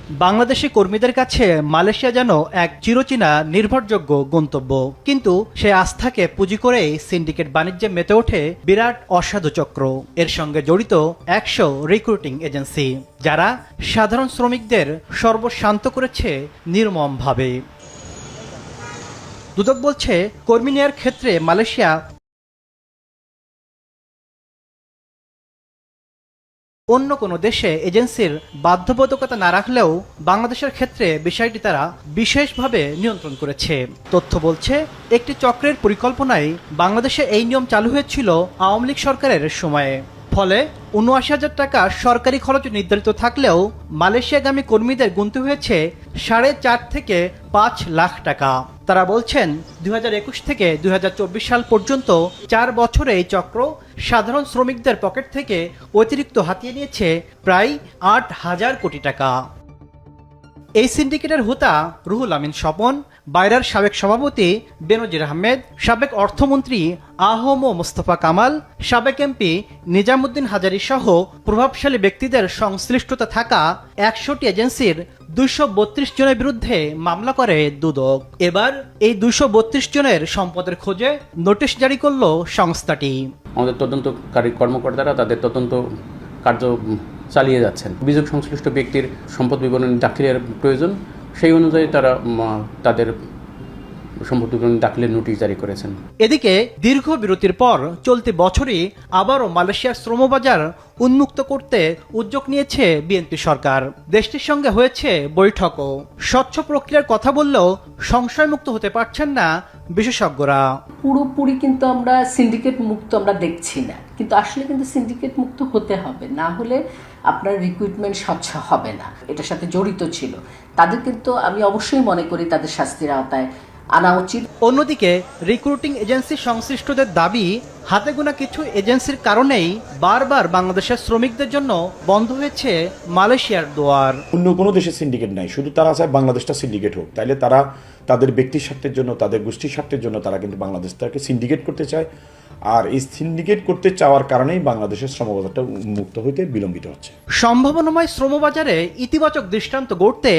বাংলাদেশি কর্মীদের কাছে মালয়েশিয়া যেন এক চিরচেনা নির্ভরযোগ্য গন্তব্য, কিন্তু সে আস্থাকে পুঁজি করেই সিন্ডিকেট বাণিজ্যে মেতে ওঠে বিরাট অসাধু চক্র। এর সঙ্গে জড়িত 100 রিক্রুটিং এজেন্সি, যারা সাধারণ শ্রমিকদের সর্বশান্ত করেছে নির্মমভাবে। দুদক বলছে, কর্মী নেয়ার ক্ষেত্রে মালয়েশিয়া অন্য কোনো দেশে এজেন্সির বাধ্যবাধকতা না রাখলেও বাংলাদেশের ক্ষেত্রে বিষয়টি তারা বিশেষভাবে নিয়ন্ত্রণ করেছে। তথ্য বলছে, একটি চক্রের পরিকল্পনায় বাংলাদেশে এই নিয়ম চালু হয়েছিল আওয়ামী লীগ সরকারের সময়ে। ফলে ৭৯,০০০ টাকা সরকারি খরচ নির্ধারিত থাকলেও মালয়েশিয়াগামী কর্মীদের গুনতে হয়েছে ৪.৫ থেকে ৫ লাখ টাকা। তারা বলছেন, ২০২১ থেকে ২০২৪ সাল পর্যন্ত ৪ বছরে এই চক্র সাধারণ শ্রমিকদের পকেট থেকে অতিরিক্ত হাতিয়ে নিয়েছে প্রায় ৮,০০০ কোটি টাকা। এই সিন্ডিকেটের হোতা রুহুল আমিন স্বপন, বাইরার সাবেক সভাপতি বেনজির আহমেদ, সাবেক অর্থমন্ত্রী আহম মোস্তফা কামাল, সাবেক এমপি নিজামুদ্দিন হাজারী সহ প্রভাবশালী ব্যক্তিদের সংশ্লিষ্টতা থাকা ১০০টি এজেন্সির ২৩২ জনের বিরুদ্ধে মামলা করে দুদক। এবার এই ২৩২ জনের সম্পদের খোঁজে নোটিশ জারি করল সংস্থাটি। আমাদের তদন্তকারী কর্মকর্তারা তাদের তদন্ত কার্য চালিয়ে যাচ্ছেন। অভিযোগ সংশ্লিষ্ট ব্যক্তির সম্পদ বিবরণী দাখিলের প্রয়োজন, সেই অনুযায়ী তারা তাদের সম্পদ বিবরণী দাখিলের নোটিশ জারি করেছেন। এদিকে দীর্ঘ বিরতির পর চলতি বছরই আবারও মালয়েশিয়ার শ্রমবাজার উন্মুক্ত করতে উদ্যোগ নিয়েছে বিএনপি সরকার। দেশটির সঙ্গে হয়েছে বৈঠকও। স্বচ্ছ প্রক্রিয়ার কথা বললেও সংশয়মুক্ত হতে পারছেন না বিশেষজ্ঞরা। পুরোপুরি কিন্তু আমরা সিন্ডিকেট মুক্ত আমরা দেখছি না, কিন্তু আসলে কিন্তু সিন্ডিকেট মুক্ত হতে হবে, না হলে আপনার রিক্রুটমেন্ট স্বচ্ছ হবে না। এটার সাথে জড়িত ছিল তাদের কিন্তু আমি অবশ্যই মনে করি তাদের শাস্তির আওতায় আনা উচিত। অন্যদিকে রিক্রুটিং এজেন্সি সংশ্লিষ্টদের দাবি, হাতে গোনা কিছু এজেন্সির কারণেই বারবার বাংলাদেশের শ্রমিকদের জন্য বন্ধ হয়েছে মালয়েশিয়ার দুয়ার। অন্য কোনো দেশের সিন্ডিকেট নাই, শুধু তারা চায় বাংলাদেশটা সিন্ডিকেট হোক। তাইলে তারা তাদের ব্যক্তির স্বার্থের জন্য, তাদের গোষ্ঠীর স্বার্থের জন্য তারা কিন্তু বাংলাদেশটাকে সিন্ডিকেট করতে চায়। আর এই সিন্ডিকেট করতে চাওয়ার কারণেই বাংলাদেশের শ্রমবাজারটা উন্মুক্ত হইতে বিলম্বিত হচ্ছে। সম্ভাবনাময় শ্রমবাজারে ইতিবাচক দৃষ্টান্ত গড়তে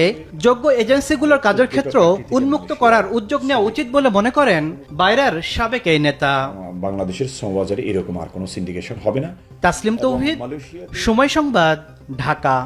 যোগ্য এজেন্সিগুলোর কাজের ক্ষেত্র উন্মুক্ত করার উদ্যোগ নেওয়া উচিত বলে মনে করেন বাইরার সাবেক এই নেতা। বাংলাদেশের শ্রমবাজারে এরকম আর কোনো সিন্ডিকেশন হবে না। তাসলিম তৌহিদ, সময় সংবাদ, ঢাকা।